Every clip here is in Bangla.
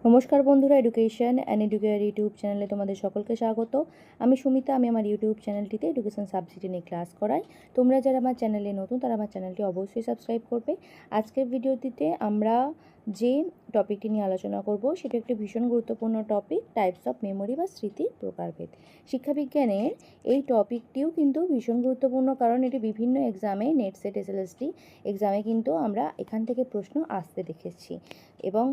নমস্কার বন্ধুরা, এডুকেশন অ্যান্ড এডুকেয়ার ইউটিউব চ্যানেলে তোমাদের সকলকে স্বাগত। আমি সুমিতা। আমি আমার ইউটিউব চ্যানেলটিতে এডুকেশন সাবজেক্ট নিয়ে ক্লাস করাই। তোমরা যারা আমার চ্যানেলে নতুন তারা আমার চ্যানেলটি অবশ্যই সাবস্ক্রাইব করবে। আজকের ভিডিওটিতে আমরা যে টপিকটি নিয়ে আলোচনা করব সেটা একটি ভীষণ গুরুত্বপূর্ণ টপিক, টাইপস অফ মেমোরি বা স্মৃতির প্রকারভেদ। শিক্ষাবিজ্ঞানের এই টপিকটিও কিন্তু ভীষণ গুরুত্বপূর্ণ, কারণ এটি বিভিন্ন এক্সামে, নেট সেট এসএলএসটি এক্সামে কিন্তু আমরা এখান থেকে প্রশ্ন আসতে দেখেছি। এবং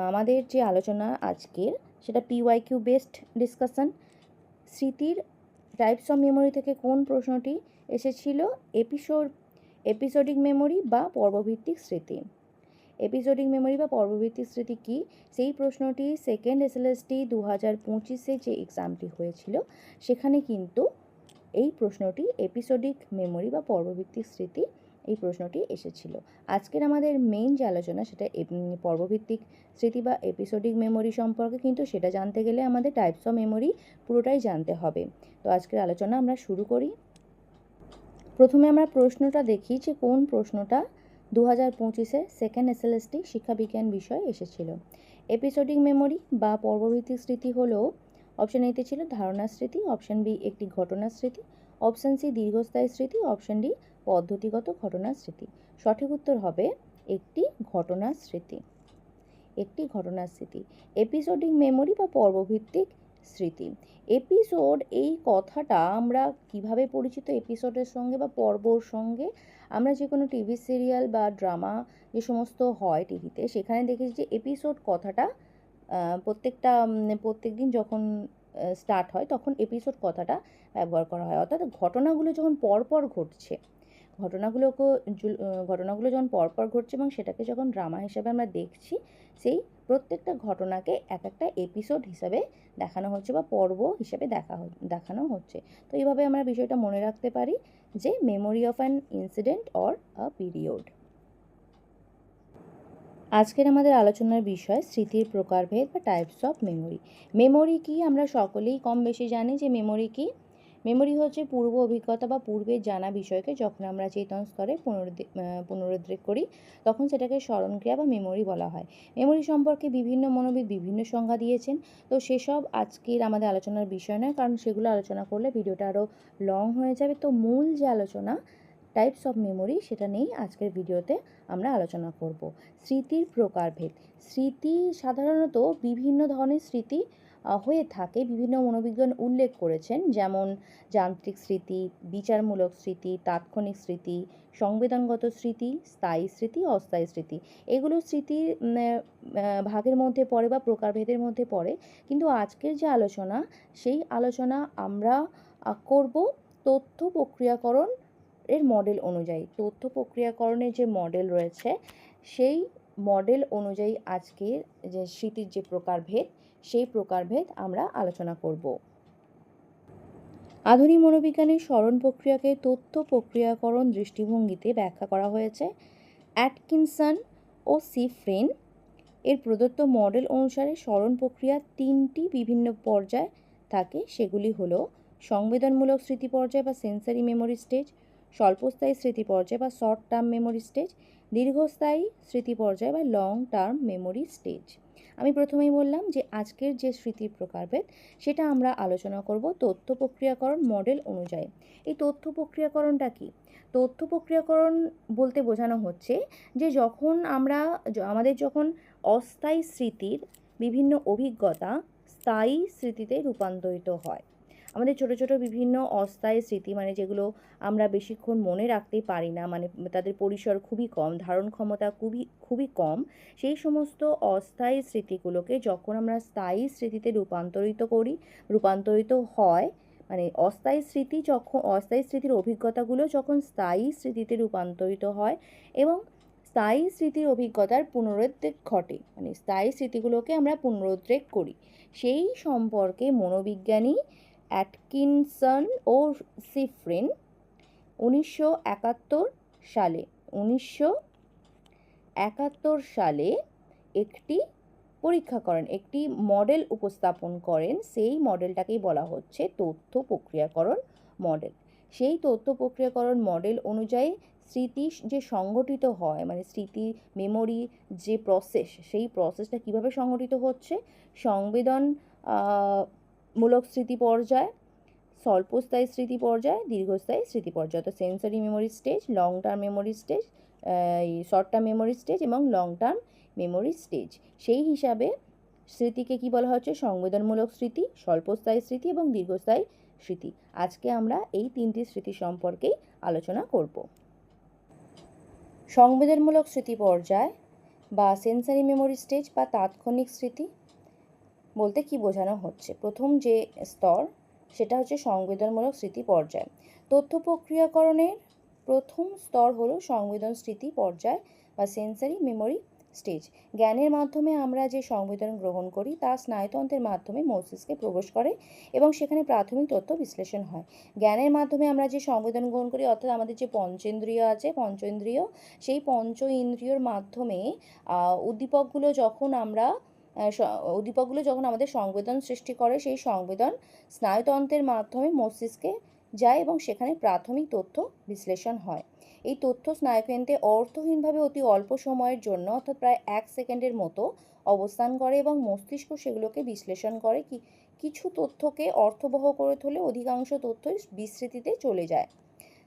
আমাদের যে আলোচনা আজকের সেটা পিওয়াইকিউ বেসড ডিসকাশন। স্মৃতির টাইপস অফ মেমোরি থেকে কোন প্রশ্নটি এসেছিল? এপিসোডিক মেমোরি বা পর্বভিত্তিক স্মৃতি। এপিসোডিক মেমোরি বা পর্বভিত্তিক স্মৃতি কী, সেই প্রশ্নটি সেকেন্ড এসএলএসটি 2025-এ যে এক্সামটি হয়েছিল সেখানে কিন্তু এই প্রশ্নটি এপিসোডিক মেমোরি বা পর্বভিত্তিক স্মৃতি এই প্রশ্নটি এসেছিল। আজকের আমাদের মেইন যে আলোচনা সেটা পর্বভিত্তিক স্মৃতি বা এপিসোডিক মেমোরি সম্পর্কে, কিন্তু সেটা জানতে গেলে আমাদের টাইপস অফ মেমোরি পুরোটাই জানতে হবে। তো আজকের আলোচনা আমরা শুরু করি। প্রথমে আমরা প্রশ্নটা দেখি যে কোন প্রশ্নটা 2025-এ সেকেন্ড এসএলএসটি শিক্ষাবিজ্ঞান বিষয়ে এসেছিল। এপিসোডিক মেমোরি বা পর্বভিত্তিক স্মৃতি হলো, অপশন এতে ছিল ধারণা স্মৃতি, অপশন বি একটি ঘটনা স্মৃতি, অপশন সি দীর্ঘস্থায়ী স্মৃতি, অপশন ডি পদ্ধতিগত ঘটনা স্মৃতি। সঠিক উত্তর হবে একটি ঘটনা স্মৃতি। একটি ঘটনা স্মৃতি। এপিসোডিক মেমোরি বা পর্বভিত্তিক স্মৃতি। এপিসোড এই কথাটা আমরা কিভাবে পরিচিত এপিসোডের সঙ্গে বা পর্বর সঙ্গে? আমরা যে কোনো টিভি সিরিয়াল বা ড্রামা যে সমস্ত হয় টিভিতে, সেখানে দেখেছি যে এপিসোড কথাটা প্রত্যেক দিন যখন স্টার্ট হয় তখন এপিসোড কথাটা ব্যবহার করা হয়। অর্থাৎ ঘটনাগুলো যখন পরপর ঘটছে, ঘটনাগুলো যখন পরপর ঘটছে এবং সেটাকে যখন ড্রামা হিসাবে আমরা দেখছি, সেই প্রত্যেকটা ঘটনাকে এক একটা এপিসোড হিসাবে দেখানো হচ্ছে বা পর্ব হিসেবে দেখানো হচ্ছে। তো এইভাবে আমরা বিষয়টা মনে রাখতে পারি যে memory of an incident or a period. আজকের আমাদের আলোচনার বিষয় স্মৃতির প্রকারভেদ বা টাইপস অফ মেমোরি। মেমোরি কি আমরা সকলেই কম বেশি জানি যে মেমোরি কি। মেমোরি হচ্ছে পূর্ব অভিজ্ঞতা বা পূর্বের জানা বিষয়কে যখন আমরা চেতন স্তরে পুনরুদ্রেক করি তখন সেটাকে স্মরণক্রিয়া বা মেমোরি বলা হয়। মেমোরি সম্পর্কে বিভিন্ন মনোবিদ বিভিন্ন সংজ্ঞা দিয়েছেন। তো সেসব আজকের আমাদের আলোচনার বিষয় নয়, কারণ সেগুলো আলোচনা করলে ভিডিওটা আরও লং হয়ে যাবে। তো মূল যে আলোচনা টাইপস অফ মেমোরি সেটা নিয়েই আজকের ভিডিওতে আমরা আলোচনা করব। স্মৃতির প্রকারভেদ। স্মৃতি সাধারণত বিভিন্ন ধরনের স্মৃতি হয়ে থাকে, বিভিন্ন মনোবিজ্ঞান উল্লেখ করেছেন, যেমন যান্ত্রিক স্মৃতি, বিচারমূলক স্মৃতি, তাৎক্ষণিক স্মৃতি, সংবেদনগত স্মৃতি, স্থায়ী স্মৃতি, অস্থায়ী স্মৃতি। এগুলো স্মৃতির ভাগের মধ্যে পড়ে বা প্রকারভেদের মধ্যে পড়ে। কিন্তু আজকের যে আলোচনা, সেই আলোচনা আমরা করব তথ্য প্রক্রিয়াকরণ এর মডেল অনুযায়ী। তথ্য প্রক্রিয়াকরণের যে মডেল রয়েছে সেই মডেল অনুযায়ী আজকের যে স্মৃতির যে প্রকারভেদ, সেই প্রকারভেদ আমরা আলোচনা করব। আধুনিক মনোবিজ্ঞানের স্মরণ প্রক্রিয়াকে তথ্য প্রক্রিয়াকরণ দৃষ্টিভঙ্গিতে ব্যাখ্যা করা হয়েছে। অ্যাটকিনসন ও সিফ্রিন এর প্রদত্ত মডেল অনুসারে স্মরণ প্রক্রিয়ার তিনটি বিভিন্ন পর্যায় থাকে। সেগুলি হলো সংবেদনমূলক স্মৃতি পর্যায় বা সেন্সারি মেমোরি স্টেজ, স্বল্পস্থায়ী স্মৃতি পর্যায় বা শর্ট টার্ম মেমোরি স্টেজ, দীর্ঘস্থায়ী স্মৃতি পর্যায় বা লং টার্ম মেমোরি স্টেজ। আমি প্রথমেই বললাম যে আজকের যে স্মৃতির প্রকারভেদ সেটা আমরা আলোচনা করব তথ্য প্রক্রিয়াকরণ মডেল অনুযায়ী। এই তথ্য প্রক্রিয়াকরণটা কি? তথ্য প্রক্রিয়াকরণ বলতে বোঝানো হচ্ছে যে যখন আমাদের যখন অস্থায়ী স্মৃতির বিভিন্ন অভিজ্ঞতা স্থায়ী স্মৃতিতে রূপান্তরিত হয়। আমাদের ছোট ছোট বিভিন্ন অস্থায়ী স্মৃতি, মানে যেগুলো আমরা বেশিক্ষণ মনে রাখতে পারি না, মানে তাদের পরিসর খুবই কম, ধারণ ক্ষমতা খুবই কম, সেই সমস্ত অস্থায়ী স্মৃতিগুলোকে যখন আমরা স্থায়ী স্মৃতিতে রূপান্তরিত হয়, মানে অস্থায়ী স্মৃতির অভিজ্ঞতাগুলো যখন স্থায়ী স্মৃতিতে রূপান্তরিত হয় এবং স্থায়ী স্মৃতির অভিজ্ঞতার পুনরুদ্রেক ঘটে, মানে স্থায়ী স্মৃতিগুলোকে আমরা পুনরুদ্রেক করি, সেই সম্পর্কে মনোবিজ্ঞানী অ্যাটকিনসন ও সিফ্রিন 1971 সালে একটি পরীক্ষা করেন, একটি মডেল উপস্থাপন করেন। সেই মডেলটাকেই বলা হচ্ছে তথ্য প্রক্রিয়াকরণ মডেল। সেই তথ্য প্রক্রিয়াকরণ মডেল অনুযায়ী স্মৃতি যে সংগঠিত হয়, মানে স্মৃতি মেমোরি যে প্রসেস, সেই প্রসেসটা কিভাবে সংগঠিত হচ্ছে? সংবেদন মূলক স্মৃতি পর্যায়, স্বল্পস্থায়ী স্মৃতি পর্যায়, দীর্ঘস্থায়ী স্মৃতি পর্যায়। তো sensory memory stage, long term memory stage, short term memory stage এবং লং টার্ম মেমোরি স্টেজ। সেই হিসাবে স্মৃতিকে কি বলা হচ্ছে? সংবেদনমূলক স্মৃতি, স্বল্পস্থায়ী স্মৃতি এবং দীর্ঘস্থায়ী স্মৃতি। আজকে আমরা এই তিনটি স্মৃতি সম্পর্কেই আলোচনা করব। সংবেদনমূলক স্মৃতি পর্যায় বা সেন্সরি মেমোরি স্টেজ বা তাৎক্ষণিক স্মৃতি বলতে কি বোঝানো হচ্ছে? প্রথম যে স্তর সেটা হচ্ছে সংবেদনমূলক স্মৃতি পর্যায়। তথ্য প্রক্রিয়াকরণের প্রথম স্তর হলো সংবেদন স্মৃতি পর্যায় বা সেন্সরি মেমোরি স্টেজ। জ্ঞানের মাধ্যমে আমরা যে সংবেদন গ্রহণ করি তা স্নায়ুতন্ত্রের মাধ্যমে মস্তিষ্কে প্রবেশ করে এবং সেখানে প্রাথমিক তথ্য বিশ্লেষণ হয়। জ্ঞানের মাধ্যমে আমরা যে সংবেদন গ্রহণ করি, অর্থাৎ আমাদের যে পঞ্চেন্দ্রিয় আছে, পঞ্চেন্দ্রিয়, সেই পঞ্চ ইন্দ্রিয়র মাধ্যমে উদ্দীপকগুলো যখন আমাদের সংবেদন সৃষ্টি করে, সেই সংবেদন স্নায়ুতন্ত্রের মাধ্যমে মস্তিষ্কে যায় এবং সেখানে প্রাথমিক তথ্য বিশ্লেষণ হয়। এই তথ্য স্নায়ুকেন্দ্রে অর্থহীনভাবে অতি অল্প সময়ের জন্য, অর্থাৎ প্রায় 1 সেকেন্ডের মতো অবস্থান করে এবং মস্তিষ্ক সেগুলোকে বিশ্লেষণ করে। কিছু তথ্যকে অর্থবহ করে তোলে, অধিকাংশ তথ্যই বিস্মৃতিতে চলে যায়।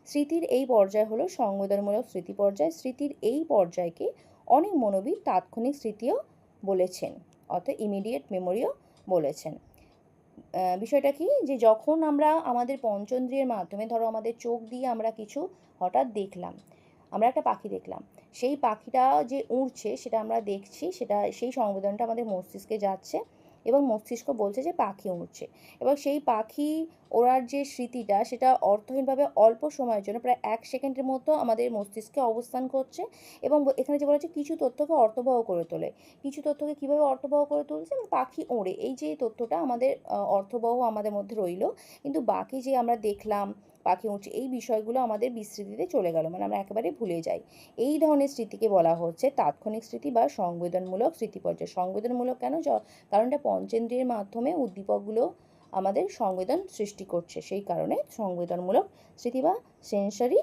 স্মৃতির এই পর্যায় হলো সংবেদনমূলক স্মৃতি পর্যায়। স্মৃতির এই পর্যায়কে অনেক মনোবিদ তাৎক্ষণিক স্মৃতিও বলেছেন, অর্থাৎ ইমিডিয়েট মেমোরিও বলেছেন। বিষয়টা কি, যে যখন আমরা আমাদের পঞ্চেন্দ্রিয়ের মাধ্যমে, ধরো আমাদের চোখ দিয়ে আমরা কিছু হঠাৎ দেখলাম, আমরা একটা পাখি দেখলাম, সেই পাখিটা যে উড়ছে সেটা আমরা দেখছি, সেই সংবেদনটা আমাদের মস্তিষ্কে যাচ্ছে এবং মস্তিষ্ক বলছে যে পাখি উড়ছে। এবার সেই পাখি ওড়ার যে স্মৃতিটা, সেটা অর্থহীনভাবে অল্প সময়ের জন্য, প্রায় 1 সেকেন্ডের মতো আমাদের মস্তিষ্কে অবস্থান করছে এবং এখানে যে বলা হচ্ছে কিছু তথ্যকে অর্থবহ করে তোলে। কিছু তথ্যকে কীভাবে অর্থবহ করে তুলছে? পাখি ওড়ে, এই যে তথ্যটা আমাদের অর্থবহ আমাদের মধ্যে রইল, কিন্তু বাকি যে আমরা দেখলাম পাখি উঠছে, এই বিষয়গুলো আমাদের বিস্মৃতিতে চলে গেল, মানে আমরা একেবারে ভুলে যাই। এই ধরনের স্মৃতিকে বলা হচ্ছে তাৎক্ষণিক স্মৃতি বা সংবেদনমূলক স্মৃতি পর্যায়। সংবেদনমূলক কেন? কারণ এটা পঞ্চেন্দ্রিয়ের মাধ্যমে উদ্দীপকগুলো আমাদের সংবেদন সৃষ্টি করছে, সেই কারণে সংবেদনমূলক স্মৃতি বা সেন্সরি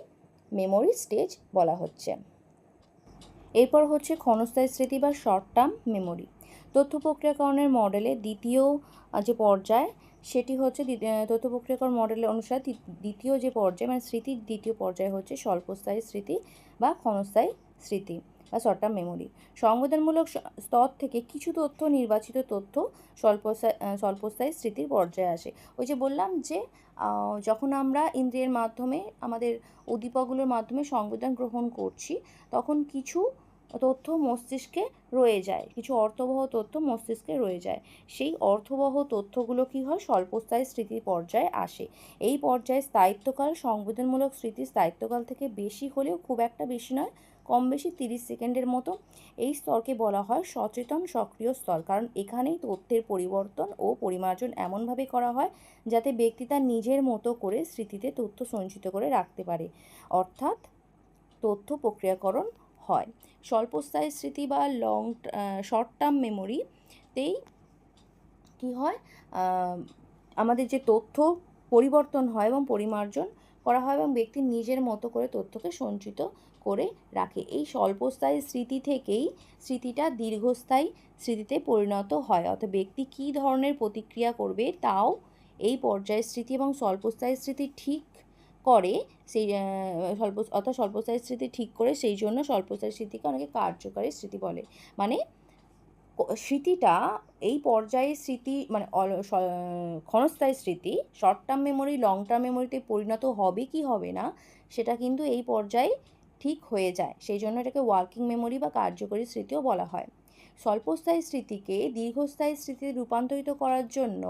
মেমোরি স্টেজ বলা হচ্ছে। এরপর হচ্ছে ক্ষণস্থায়ী স্মৃতি বা শর্ট টার্ম মেমোরি। তথ্য প্রক্রিয়াকরণের মডেলে দ্বিতীয় যে পর্যায়, সেটি হচ্ছে তথ্য প্রক্রিয়াকরণ মডেলের অনুসারে দ্বিতীয় যে পর্যায়, মানে স্মৃতির দ্বিতীয় পর্যায় হচ্ছে স্বল্পস্থায়ী স্মৃতি বা ক্ষণস্থায়ী স্মৃতি বা শর্ট টার্ম মেমোরি। সংবেদনমূলক স্তর থেকে কিছু তথ্য, নির্বাচিত তথ্য স্বল্পস্থায়ী স্মৃতির পর্যায়ে আসে। ওই যে বললাম যে যখন আমরা ইন্দ্রিয়ের মাধ্যমে, আমাদের উদ্দীপকগুলোর মাধ্যমে সংবেদন গ্রহণ করছি, তখন কিছু তথ্য মস্তিষ্কে রয়ে যায়, কিছু অর্থবহ তথ্য মস্তিষ্কে রয়ে যায়। সেই অর্থবহ তথ্যগুলো কী হয়? স্বল্পস্থায়ী স্মৃতির পর্যায়ে আসে। এই পর্যায়ে স্থায়িত্বকাল, সংবেদনমূলক স্মৃতির স্থায়িত্বকাল থেকে বেশি হলেও খুব একটা বেশি নয়, কম বেশি 30 সেকেন্ডের মতো। এই স্তরকে বলা হয় সচেতন সক্রিয় স্তর, কারণ এখানেই তথ্যের পরিবর্তন ও পরিমার্জন এমনভাবে করা হয় যাতে ব্যক্তি তার নিজের মতো করে স্মৃতিতে তথ্য সঞ্চিত করে রাখতে পারে, অর্থাৎ তথ্য প্রক্রিয়াকরণ হয়। স্বল্পস্থায়ী স্মৃতি বা শর্ট টার্ম মেমোরিতেই কী হয়? আমাদের যে তথ্য পরিবর্তন হয় এবং পরিমার্জন করা হয় এবং ব্যক্তি নিজের মতো করে তথ্যকে সঞ্চিত করে রাখে। এই স্বল্পস্থায়ী স্মৃতি থেকেই স্মৃতিটা দীর্ঘস্থায়ী স্মৃতিতে পরিণত হয়, অর্থাৎ ব্যক্তি কী ধরনের প্রতিক্রিয়া করবে তাও এই পর্যায়ের স্মৃতি এবং স্বল্পস্থায়ী স্মৃতি ঠিক করে। সেই স্বল্পস্থায়ী স্মৃতি ঠিক করে, সেই জন্য স্বল্পস্থায়ী স্মৃতিকে অনেকে কার্যকারী স্মৃতি বলে। মানে স্মৃতিটা এই পর্যায়ে স্মৃতি, মানে ক্ষণস্থায়ী স্মৃতি, short term memory long term মেমোরিতে পরিণত হবে কি হবে না, সেটা কিন্তু এই পর্যায়ে ঠিক হয়ে যায়। সেই জন্য এটাকে ওয়ার্কিং মেমোরি বা কার্যকরী স্মৃতিও বলা হয়। স্বল্পস্থায়ী স্মৃতিকে দীর্ঘস্থায়ী স্মৃতিতে রূপান্তরিত করার জন্য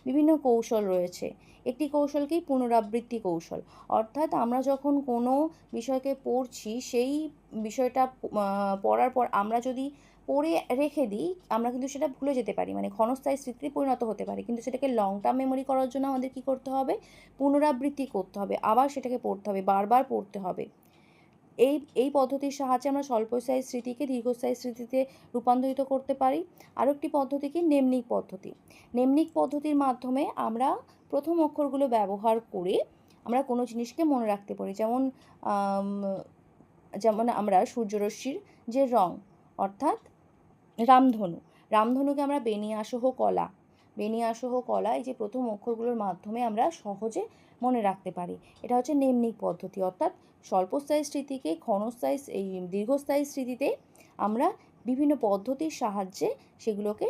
বিভিন্ন কৌশল রয়েছে। একটি কৌশলকেই পুনরাবৃত্তি কৌশল, অর্থাৎ আমরা যখন কোনো বিষয়কে পড়ছি, সেই বিষয়টা পড়ার পর আমরা যদি পড়ে রেখে দিই, আমরা কিন্তু সেটা ভুলে যেতে পারি, মানে ক্ষণস্থায়ী স্মৃতিতে পরিণত হতে পারে। কিন্তু সেটাকে লং টার্ম মেমোরি করার জন্য আমাদের কী করতে হবে? পুনরাবৃত্তি করতে হবে, আবার সেটাকে পড়তে হবে, বারবার পড়তে হবে। এই পদ্ধতির সাহায্যে আমরা স্বল্পস্থায়ী স্মৃতিকে দীর্ঘস্থায়ী স্মৃতিতে রূপান্তরিত করতে পারি। আরও একটি পদ্ধতি কি? নেমনিক পদ্ধতি। নেমনিক পদ্ধতির মাধ্যমে আমরা প্রথম অক্ষরগুলো ব্যবহার করে আমরা কোনো জিনিসকে মনে রাখতে পারি। যেমন যেমন আমরা সূর্যরশ্মির যে রং অর্থাৎ রামধনু, রামধনুকে আমরা বেনিয়াসহ কলা, বেনিয়াসহ কলা এই যে প্রথম অক্ষরগুলোর মাধ্যমে আমরা সহজে মনে রাখতে পারি। এটা হচ্ছে নেমনিক পদ্ধতি, অর্থাৎ স্বল্পস্থায়ী স্মৃতিকে এই দীর্ঘস্থায়ী স্মৃতিতে আমরা বিভিন্ন পদ্ধতির সাহায্যে সেগুলোকে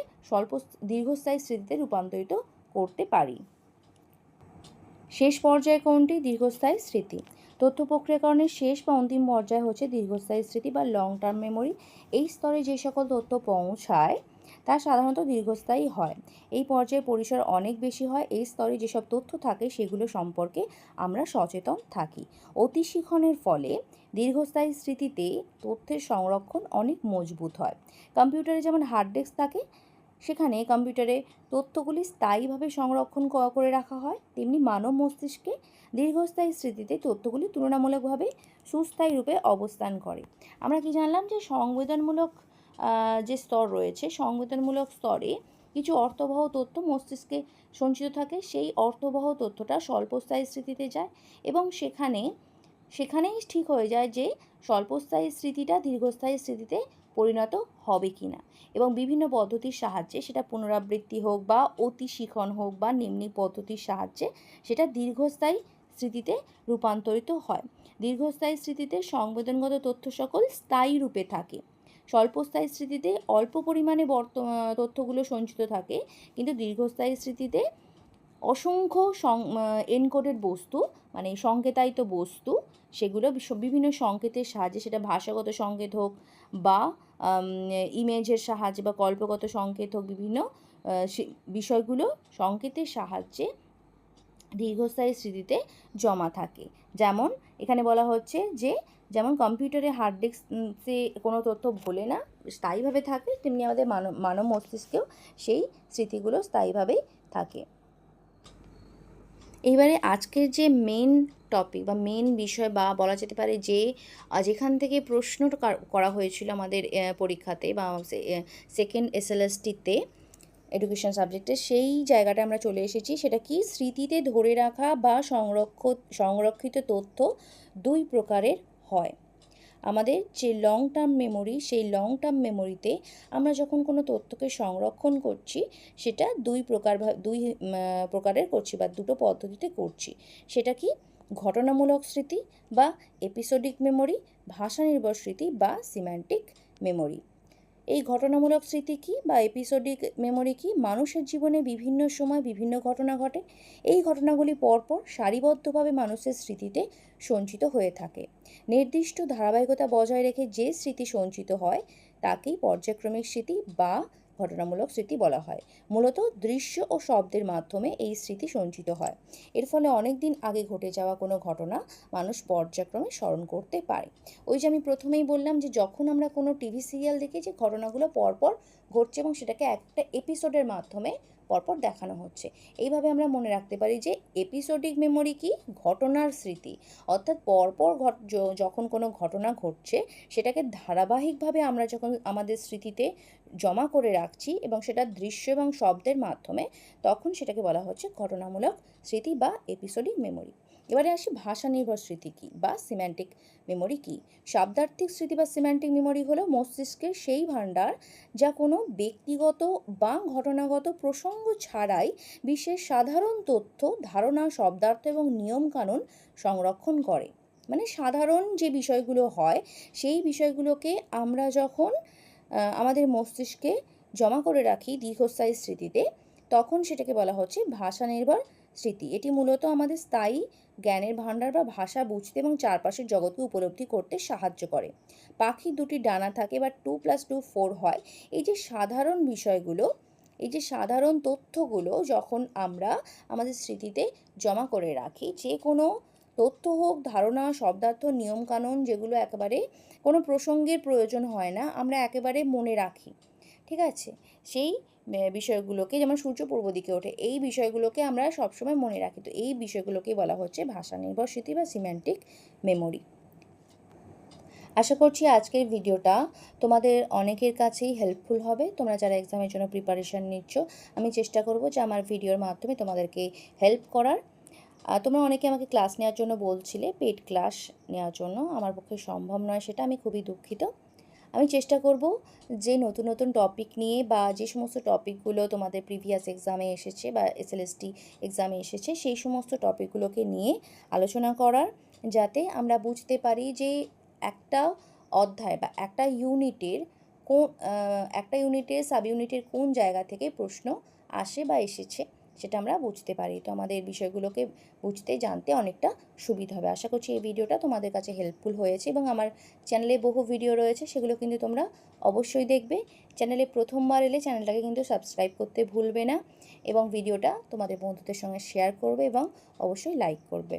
দীর্ঘস্থায়ী স্মৃতিতে রূপান্তরিত করতে পারি। শেষ পর্যায়ে কোনটি? দীর্ঘস্থায়ী স্মৃতি। তথ্য প্রক্রিয়াকরণের শেষ বা অন্তিম পর্যায় হচ্ছে দীর্ঘস্থায়ী স্মৃতি বা লং টার্ম মেমোরি। এই স্তরে যে সকল তথ্য পৌঁছায় তা সাধারণত দীর্ঘস্থায়ী হয়। এই পর্যায়ে পরিসর অনেক বেশি হয়। এই স্তরে যেসব তথ্য থাকে সেগুলো সম্পর্কে আমরা সচেতন থাকি। অতিশীঘনের ফলে দীর্ঘস্থায়ী স্মৃতিতে তথ্যের সংরক্ষণ অনেক মজবুত হয়। কম্পিউটারে যেমন হার্ড ডিস্ক থাকে, সেখানে কম্পিউটারে তথ্যগুলি স্থায়ীভাবে সংরক্ষণ করে রাখা হয়, তেমনি মানব মস্তিষ্কে দীর্ঘস্থায়ী স্মৃতিতে তথ্যগুলি তুলনামূলকভাবে সুস্থায়ী রূপে অবস্থান করে। আমরা কি জানলাম যে সংবেদনমূলক যে স্তর রয়েছে, সংবেদনমূলক স্তরে কিছু অর্থবহ তথ্য মস্তিষ্কে সঞ্চিত থাকে। সেই অর্থবহ তথ্যটা স্বল্পস্থায়ী স্মৃতিতে যায় এবং সেখানেই ঠিক হয়ে যায় যে স্বল্পস্থায়ী স্মৃতিটা দীর্ঘস্থায়ী স্মৃতিতে পরিণত হবে কি না, এবং বিভিন্ন পদ্ধতির সাহায্যে সেটা পুনরাবৃত্তি হোক বা অতিশীঘন হোক বা নিম্নি পদ্ধতির সাহায্যে সেটা দীর্ঘস্থায়ী স্মৃতিতে রূপান্তরিত হয়। দীর্ঘস্থায়ী স্মৃতিতে সংবেদনগত তথ্য সকল স্থায়ী রূপে থাকে। স্বল্পস্থায়ী স্মৃতিতে অল্প পরিমাণে তথ্যগুলো সঞ্চিত থাকে, কিন্তু দীর্ঘস্থায়ী স্মৃতিতে অসংখ্য এনকোডেড বস্তু, মানে সংকেতায়িত বস্তু, সেগুলো বিভিন্ন সংকেতের সাহায্যে, সেটা ভাষাগত সংকেত হোক বা ইমেজের সাহায্যে বা কল্পগত সংকেত হোক, বিভিন্ন বিষয়গুলো সংকেতের সাহায্যে দীর্ঘস্থায়ী স্মৃতিতে জমা থাকে। যেমন এখানে বলা হচ্ছে যে যেমন কম্পিউটারে হার্ড ডিস্কে কোনো তথ্য ভোলে না, স্থায়ীভাবে থাকে, তেমনি আমাদের মানব মস্তিষ্কেও সেই স্মৃতিগুলো স্থায়ীভাবেই থাকে। এইবারে আজকের যে মেন টপিক বা মেন বিষয় বা বলা যেতে পারে যে যেখান থেকে প্রশ্ন করা হয়েছিল আমাদের পরীক্ষাতে বা সেকেন্ড SLSTতে এডুকেশন সাবজেক্টে, সেই জায়গাটা আমরা চলে এসেছি। সেটা কি? স্মৃতিতে ধরে রাখা বা সংরক্ষিত তথ্য দুই প্রকারের হয়। আমাদের যে লং টার্ম মেমোরি, সেই লং টার্ম মেমোরিতে আমরা যখন কোনো তথ্যকে সংরক্ষণ করছি সেটা দুই প্রকারের করছি বা দুটো পদ্ধতিতে করছি। সেটা কি? ঘটনামূলক স্মৃতি বা এপিসোডিক মেমোরি, ভাষা নির্ভর স্মৃতি বা সিম্যান্টিক মেমোরি। এই ঘটনামূলক স্মৃতি কি বা এপিসোডিক মেমোরি কি? মানুষের জীবনে বিভিন্ন সময় বিভিন্ন ঘটনা ঘটে। এই ঘটনাগুলি পরপর সারিবদ্ধভাবে মানুষের স্মৃতিতে সঞ্চিত হয়ে থাকে। নির্দিষ্ট ধারাবাহিকতা বজায় রেখে যে স্মৃতি সঞ্চিত হয় তাকেই পর্যায়ক্রমিক স্মৃতি বা ঘটনামূলক স্মৃতি বলা হয়। মূলত দৃশ্য ও শব্দের মাধ্যমে এই স্মৃতি সঞ্চিত হয়। এর ফলে অনেক দিন আগে ঘটে যাওয়া কোনো ঘটনা মানুষ পর্যায়ক্রমে স্মরণ করতে পারে। ওই যে আমি প্রথমেই বললাম যে যখন আমরা কোনো টিভি সিরিয়াল দেখি যে ঘটনাগুলো পরপর ঘটছে এবং সেটাকে একটা এপিসোডের মাধ্যমে পরপর দেখানো হচ্ছে, এইভাবে আমরা মনে রাখতে পারি যে এপিসোডিক মেমোরি কি? ঘটনার স্মৃতি, অর্থাৎ পরপর যখন কোনো ঘটনা ঘটছে সেটাকে ধারাবাহিকভাবে আমরা যখন আমাদের স্মৃতিতে জমা করে রাখছি এবং সেটা দৃশ্য এবং শব্দের মাধ্যমে, তখন সেটাকে বলা হচ্ছে ঘটনামূলক স্মৃতি বা এপিসোডিক মেমোরি। এবারে আসি ভাষা নির্ভর স্মৃতি কী বা সিম্যান্টিক মেমোরি কী। শব্দার্থিক স্মৃতি বা সিম্যান্টিক মেমোরি হলো মস্তিষ্কের সেই ভাণ্ডার যা কোনো ব্যক্তিগত বা ঘটনাগত প্রসঙ্গ ছাড়াই বিশ্বের সাধারণ তথ্য, ধারণা, শব্দার্থ এবং নিয়মকানুন সংরক্ষণ করে। মানে সাধারণ যে বিষয়গুলো হয় সেই বিষয়গুলোকে আমরা যখন আমাদের মস্তিষ্কে জমা করে রাখি দীর্ঘস্থায়ী স্মৃতিতে, তখন সেটাকে বলা হচ্ছে ভাষা নির্ভর স্মৃতি। এটি মূলত আমাদের স্থায়ী জ্ঞানের ভাণ্ডার বা ভাষা বুঝতে এবং চারপাশের জগৎকে উপলব্ধি করতে সাহায্য করে। পাখির দুটি ডানা থাকে বা 2+2 4 হয়। এই যে সাধারণ বিষয়গুলো, এই যে সাধারণ তথ্যগুলো যখন আমরা আমাদের স্মৃতিতে জমা করে রাখি, যে কোনো তথ্য হোক, ধারণা, শব্দার্থ, নিয়মকানুন, যেগুলো একেবারে কোনো প্রসঙ্গের প্রয়োজন হয় না, আমরা একেবারে মনে রাখি, ঠিক আছে? সেই বিষয়গুলোকে, যেমন সূর্য পূর্ব দিকে ওঠে, এই বিষয়গুলোকে আমরা সবসময় মনে রাখি। তো এই বিষয়গুলোকেই বলা হচ্ছে ভাষা নির্ভর স্মৃতি বা সিম্যান্টিক মেমোরি। আশা করছি আজকের ভিডিওটা তোমাদের অনেকের কাছেই হেল্পফুল হবে। তোমরা যারা এক্সামের জন্য প্রিপারেশান নিচ্ছ, আমি চেষ্টা করব যে আমার ভিডিওর মাধ্যমে তোমাদেরকে হেল্প করার। তোমরা অনেকে আমাকে ক্লাস নেওয়ার জন্য বলছিলে, পেইড ক্লাস নেওয়ার জন্য। আমার পক্ষে সম্ভব নয় সেটা, আমি খুবই দুঃখিত। আমি চেষ্টা করব যে নতুন নতুন টপিক নিয়ে বা যে সমস্ত টপিকগুলো তোমাদের প্রিভিয়াস এক্সামে এসেছে বা এসএলএসটি এক্সামে এসেছে সেই সমস্ত টপিকগুলোকে নিয়ে আলোচনা করার, যাতে আমরা বুঝতে পারি যে একটা অধ্যায় বা একটা ইউনিটের কোন একটা ইউনিটের সাব ইউনিটের কোন জায়গা থেকে প্রশ্ন আসে বা এসেছে সেটা আমরা বুঝতে পারি। তো আমাদের বিষয়গুলোকে বুঝতে জানতে অনেকটা সুবিধা হবে। আশা করছি এই ভিডিওটা তোমাদের কাছে হেল্পফুল হয়েছে, এবং আমার চ্যানেলে বহু ভিডিও রয়েছে, সেগুলো কিন্তু তোমরা অবশ্যই দেখবে। চ্যানেলে প্রথমবার এলে চ্যানেলটাকে কিন্তু সাবস্ক্রাইব করতে ভুলবে না, এবং ভিডিওটা তোমাদের বন্ধুদের সঙ্গে শেয়ার করবে এবং অবশ্যই লাইক করবে।